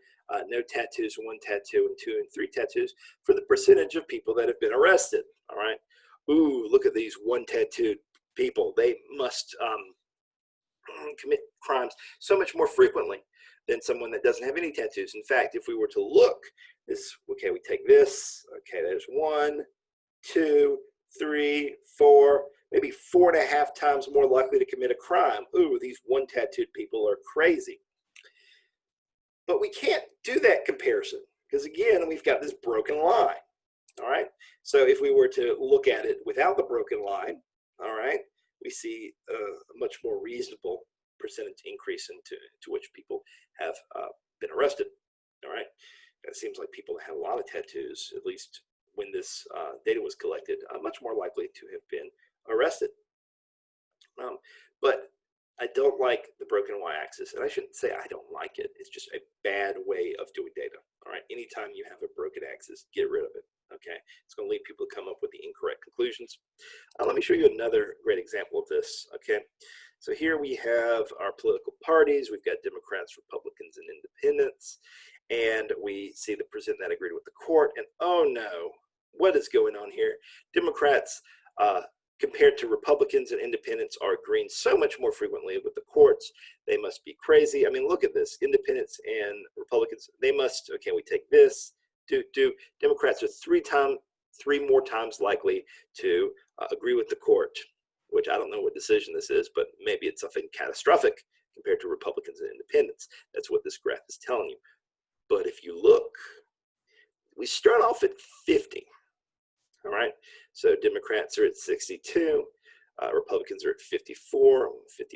no tattoos, 1 tattoo, and 2 and 3 tattoos for the percentage of people that have been arrested. All right, ooh, look at these 1 tattooed people. They must commit crimes so much more frequently than someone that doesn't have any tattoos. In fact, if we were to look, this, okay, we take this, okay, there's 1, 2, 3, 4, maybe 4.5 times more likely to commit a crime. Ooh, these 1 tattooed people are crazy. But we can't do that comparison, because again, we've got this broken line. All right, so if we were to look at it without the broken line, all right, we see a much more reasonable percentage increase into which people have been arrested. All right, it seems like people that have a lot of tattoos, at least when this data was collected, are much more likely to have been arrested. But I don't like the broken y-axis, and I shouldn't say I don't like it. It's just a bad way of doing data. All right, anytime you have a broken axis, get rid of it. Okay, it's going to lead people to come up with the incorrect conclusions. Let me show you another great example of this. Okay, so here we have our political parties. We've got Democrats, Republicans, and Independents, and we see the percent that agreed with the court. And oh no, what is going on here? Democrats, compared to Republicans and Independents, are agreeing so much more frequently with the courts. They must be crazy. I mean, look at this. Independents and Republicans, they must, okay, we take this, Democrats are 3 more times likely to agree with the court, which I don't know what decision this is, but maybe it's something catastrophic compared to Republicans and Independents. That's what this graph is telling you. But if you look, we start off at 50. All right, so Democrats are at 62, Republicans are at 54,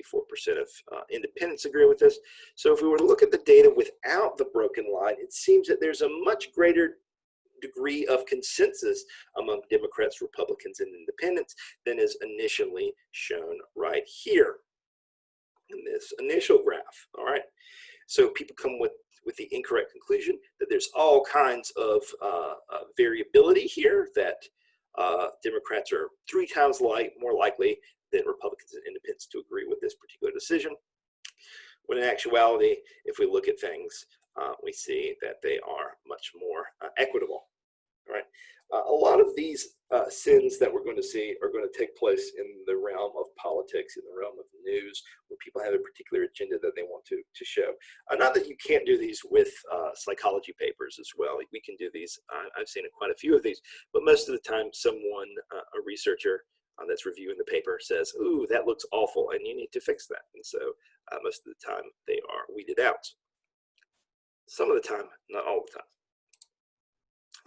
54% of independents agree with this. So if we were to look at the data without the broken line, it seems that there's a much greater degree of consensus among Democrats, Republicans, and independents than is initially shown right here in this initial graph. All right, so people come with the incorrect conclusion that there's all kinds of variability here, that Democrats are 3 times more likely than Republicans and independents to agree with this particular decision. When in actuality, if we look at things, we see that they are much more equitable. All right. A lot of these sins that we're going to see are going to take place in the realm of politics, in the realm of news, where people have a particular agenda that they want to show. Not that you can't do these with psychology papers as well. We can do these. I've seen quite a few of these, but most of the time someone, a researcher that's reviewing the paper says, ooh, that looks awful, and you need to fix that. And so most of the time they are weeded out. Some of the time, not all the time.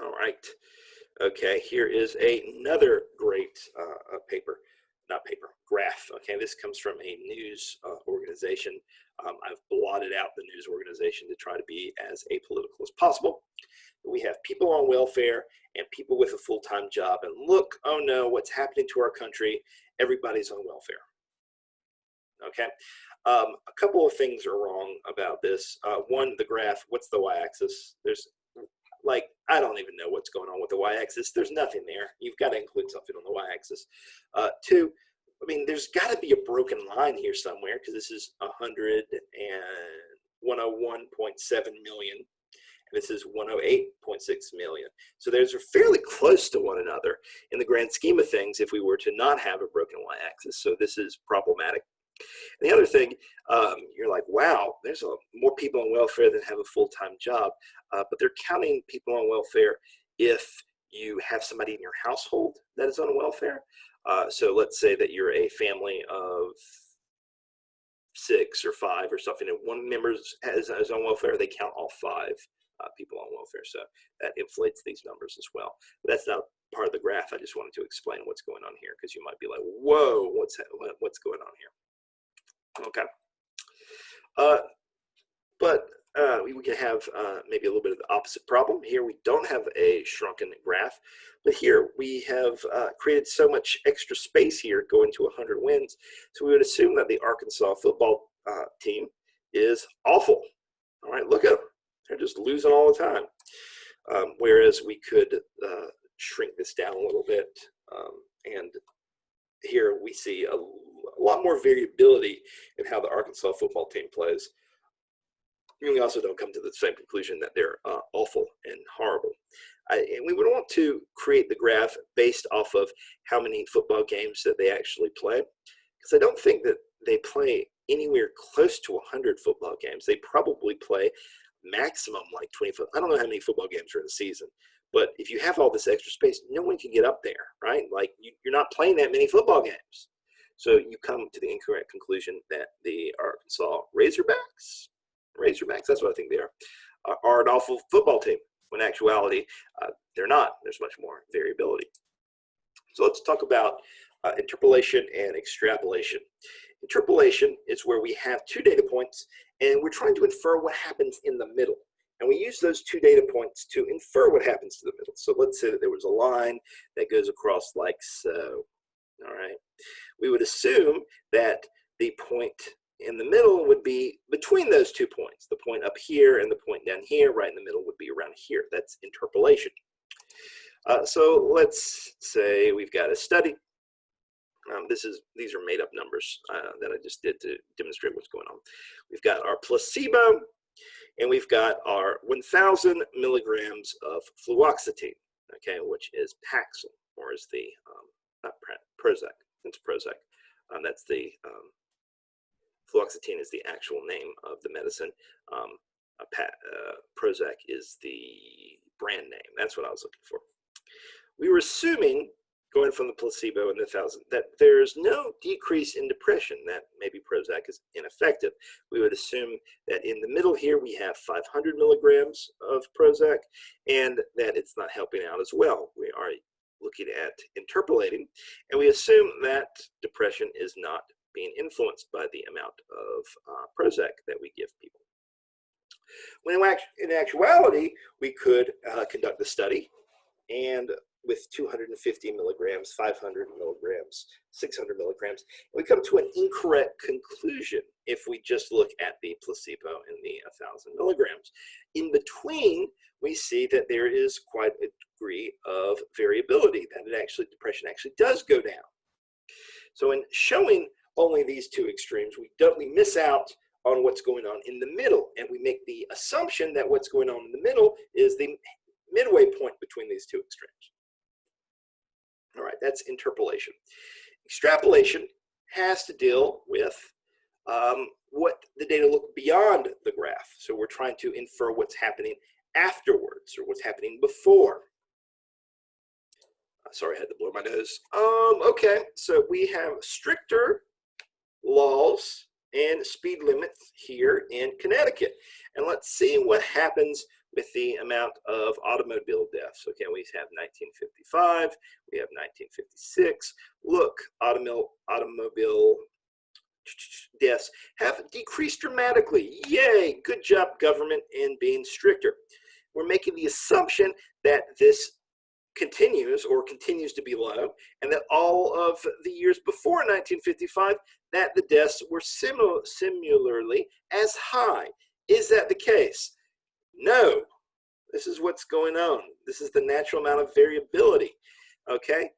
All right. Okay, here is another great graph. Okay, this comes from a news organization. I've blotted out the news organization to try to be as apolitical as possible. We have people on welfare and people with a full-time job. And look, oh no, what's happening to our country? Everybody's on welfare. Okay, a couple of things are wrong about this. One, the graph, what's the y-axis? There's I don't even know what's going on with the y-axis. There's nothing there. You've got to include something on the y-axis. Two, I mean, there's got to be a broken line here somewhere, because this is 101.7 million, and this is 108.6 million. So those are fairly close to one another in the grand scheme of things if we were to not have a broken y-axis. So this is problematic. And the other thing, you're like, wow, there's more people on welfare than have a full-time job, but they're counting people on welfare if you have somebody in your household that is on welfare. So let's say that you're a family of 6 or 5 or something, and one member is on welfare, they count all 5 people on welfare. So that inflates these numbers as well. But that's not part of the graph. I just wanted to explain what's going on here, because you might be like, whoa, what's going on here? Okay, but we can have maybe a little bit of the opposite problem. Here we don't have a shrunken graph, but here we have created so much extra space here going to 100 wins. So we would assume that the Arkansas football team is awful. All right, look at them. They're just losing all the time. Whereas we could shrink this down a little bit. And here we see a lot more variability in how the Arkansas football team plays. And we also don't come to the same conclusion that they're awful and horrible. And we would want to create the graph based off of how many football games that they actually play, because I don't think that they play anywhere close to 100 football games. They probably play maximum like 25. I don't know how many football games are in the season, but if you have all this extra space, no one can get up there, right? Like you're not playing that many football games. So you come to the incorrect conclusion that the Arkansas Razorbacks, that's what I think they are an awful football team, when in actuality, they're not. There's much more variability. So let's talk about interpolation and extrapolation. Interpolation is where we have 2 data points, and we're trying to infer what happens in the middle. And we use those 2 data points to infer what happens to the middle. So let's say that there was a line that goes across like so. All right. We would assume that the point in the middle would be between those 2 points. The point up here and the point down here, right in the middle, would be around here. That's interpolation. So let's say we've got a study. These are made up numbers that I just did to demonstrate what's going on. We've got our placebo, and we've got our 1,000 milligrams of fluoxetine, okay, which is Paxil, or is the not Prozac. It's Prozac. That's the fluoxetine is the actual name of the medicine. Prozac is the brand name. That's what I was looking for. We were assuming, going from the placebo and the 1,000, that there's no decrease in depression, that maybe Prozac is ineffective. We would assume that in the middle here we have 500 milligrams of Prozac, and that it's not helping out as well. We are looking at interpolating, and we assume that depression is not being influenced by the amount of Prozac that we give people. When in actuality, we could conduct the study and with 250 milligrams, 500 milligrams, 600 milligrams. We come to an incorrect conclusion if we just look at the placebo and the 1,000 milligrams. In between, we see that there is quite a degree of variability, that depression actually does go down. So in showing only these two extremes, we miss out on what's going on in the middle, and we make the assumption that what's going on in the middle is the midway point between these two extremes. All right, that's interpolation. Extrapolation has to deal with what the data look beyond the graph. So we're trying to infer what's happening afterwards or what's happening before. Sorry, I had to blow my nose. Okay, so we have stricter laws and speed limits here in Connecticut. And let's see what happens with the amount of automobile deaths. Okay, we have 1955, we have 1956. Look, automobile deaths have decreased dramatically. Yay, good job, government, in being stricter. We're making the assumption that this continues to be low, and that all of the years before 1955, that the deaths were similarly as high. Is that the case? No. This is what's going on. This is the natural amount of variability. Okay?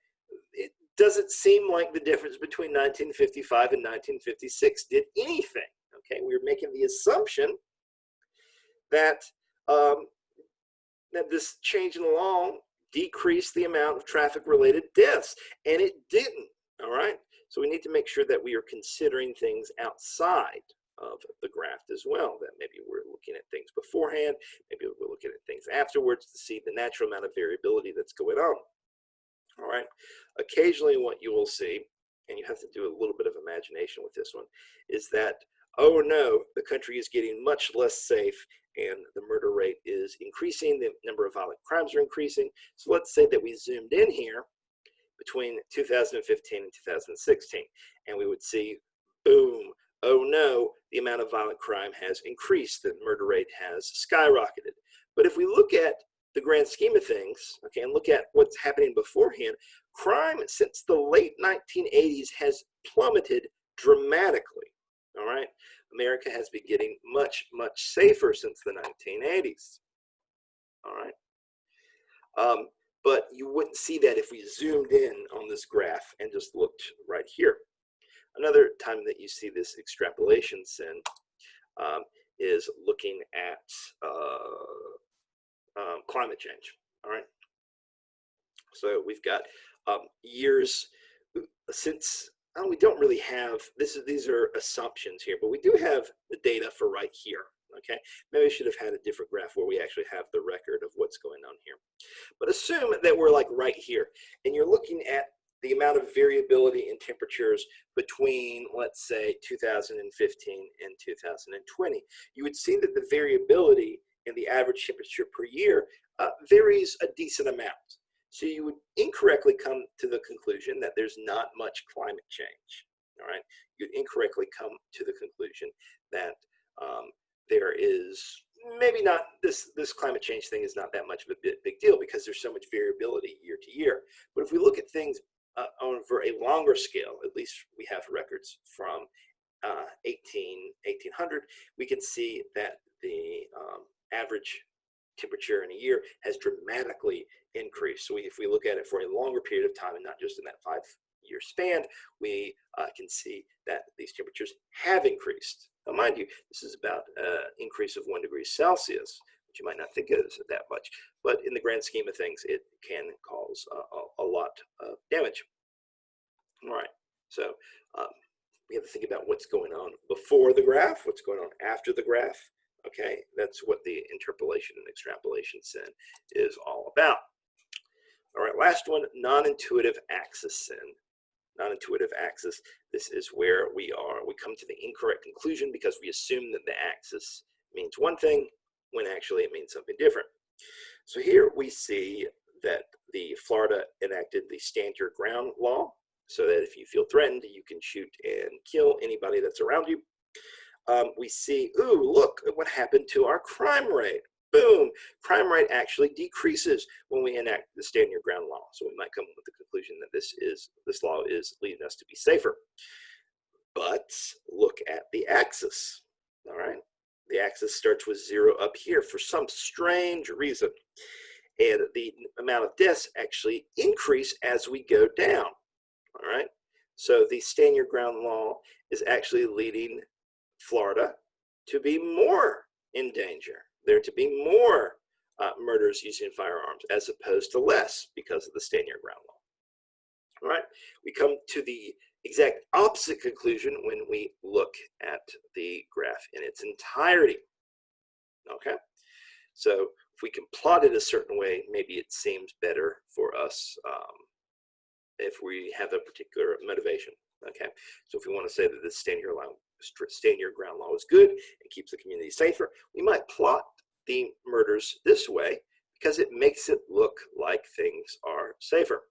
It doesn't seem like the difference between 1955 and 1956 did anything. Okay? We're making the assumption that that this change in the law decreased the amount of traffic-related deaths, and it didn't. All right? So we need to make sure that we are considering things outside of the graph as well, that maybe we're looking at things beforehand, maybe we're looking at things afterwards to see the natural amount of variability that's going on. All right? Occasionally what you will see, and you have to do a little bit of imagination with this one, is that, oh no, the country is getting much less safe and the murder rate is increasing, the number of violent crimes are increasing. So let's say that we zoomed in here between 2015 and 2016, and we would see, boom, oh no, the amount of violent crime has increased, the murder rate has skyrocketed. But if we look at the grand scheme of things, okay, and look at what's happening beforehand, crime since the late 1980s has plummeted dramatically, all right? America has been getting much, much safer since the 1980s, all right? But you wouldn't see that if we zoomed in on this graph and just looked right here. Another time that you see this extrapolation sin is looking at climate change, all right? So we've got years since, we don't really have, these are assumptions here, but we do have the data for right here, okay? Maybe I should have had a different graph where we actually have the record of what's going on here. But assume that we're like right here, and you're looking at the amount of variability in temperatures between, let's say, 2015 and 2020. You would see that the variability in the average temperature per year varies a decent amount. So you would incorrectly come to the conclusion that there's not much climate change, all right? You'd incorrectly come to the conclusion that there is maybe not, this climate change thing is not that much of a big deal because there's so much variability year to year. But if we look at things over a longer scale, at least we have records from 1800, we can see that the average temperature in a year has dramatically increased. So if we look at it for a longer period of time and not just in that 5-year span, we can see that these temperatures have increased. Now, mind you, this is about an increase of 1 degree Celsius, which you might not think is that much, but in the grand scheme of things, it can cause a lot of damage. All right, so we have to think about what's going on before the graph, what's going on after the graph. Okay, that's what the interpolation and extrapolation sin is all about. All right, last one, non-intuitive axis sin. Non-intuitive axis, this is where we come to the incorrect conclusion because we assume that the axis means one thing when actually it means something different. So here we see that the Florida enacted the stand your ground law so that if you feel threatened, you can shoot and kill anybody that's around you. We see, ooh, look at what happened to our crime rate. boom, crime rate actually decreases when we enact the stand your ground law. So we might come with the conclusion that this law is leading us to be safer. But look at the axis, all right? The axis starts with 0 up here for some strange reason. And the amount of deaths actually increase as we go down, all right? So the stand your ground law is actually leading Florida to be more in danger. There to be more murders using firearms as opposed to less because of the stand your ground law. All right, we come to the exact opposite conclusion when we look at the graph in its entirety. Okay, so if we can plot it a certain way, maybe it seems better for us if we have a particular motivation. Okay, so if we want to say that this stand your ground law is good and keeps the community safer, we might plot the murders this way because it makes it look like things are safer.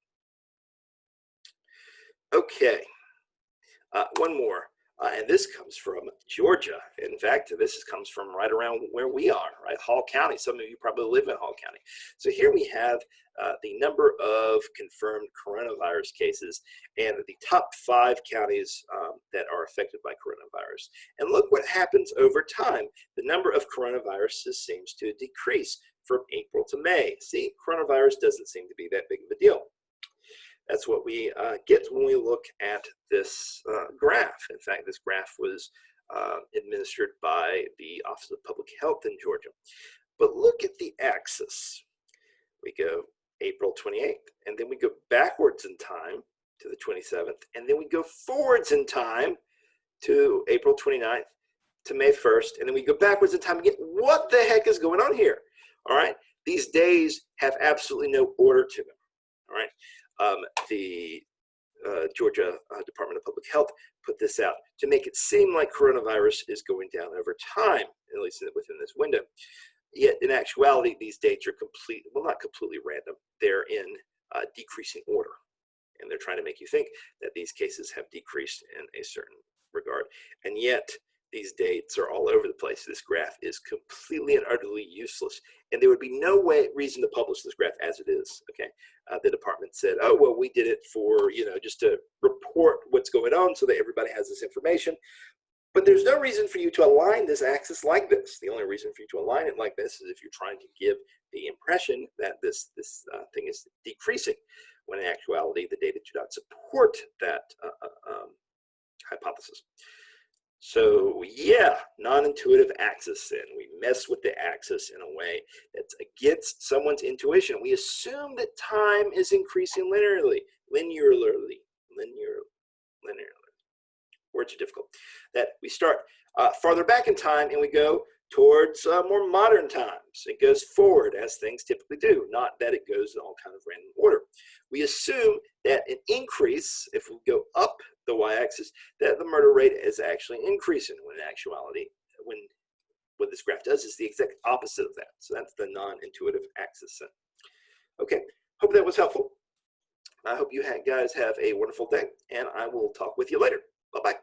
Okay, one more, and this comes from Georgia. In fact, this comes from right around where we are, right? Hall County. Some of you probably live in Hall County. So here we have the number of confirmed coronavirus cases and the top 5 counties that are affected by coronavirus. And look what happens over time. The number of coronaviruses seems to decrease from April to May. See, coronavirus doesn't seem to be that big of a deal. That's what we get when we look at this graph. In fact, this graph was administered by the Office of Public Health in Georgia. But look at the axis. We go April 28th, and then we go backwards in time to the 27th, and then we go forwards in time to April 29th to May 1st, and then we go backwards in time again. What the heck is going on here? All right, these days have absolutely no order to them. All right. The Georgia Department of Public Health put this out to make it seem like coronavirus is going down over time, at least within this window. Yet in actuality, these dates are not completely random. They're in decreasing order. And they're trying to make you think that these cases have decreased in a certain regard. And yet these dates are all over the place. This graph is completely and utterly useless. And there would be no reason to publish this graph as it is, okay? The department said, oh, well, we did it for, just to report what's going on so that everybody has this information. But there's no reason for you to align this axis like this. The only reason for you to align it like this is if you're trying to give the impression that this thing is decreasing, when in actuality, the data do not support that hypothesis. So yeah, non-intuitive axis then. We mess with the axis in a way that's against someone's intuition. We assume that time is increasing linearly. Words are difficult. That we start farther back in time and we go towards more modern times. It goes forward as things typically do, not that it goes in all kind of random order. We assume that an increase, if we go up the y-axis, that the murder rate is actually increasing, when in actuality, what this graph does is the exact opposite of that. So that's the non-intuitive axis. Okay, hope that was helpful. I hope you guys have a wonderful day, and I will talk with you later. Bye-bye.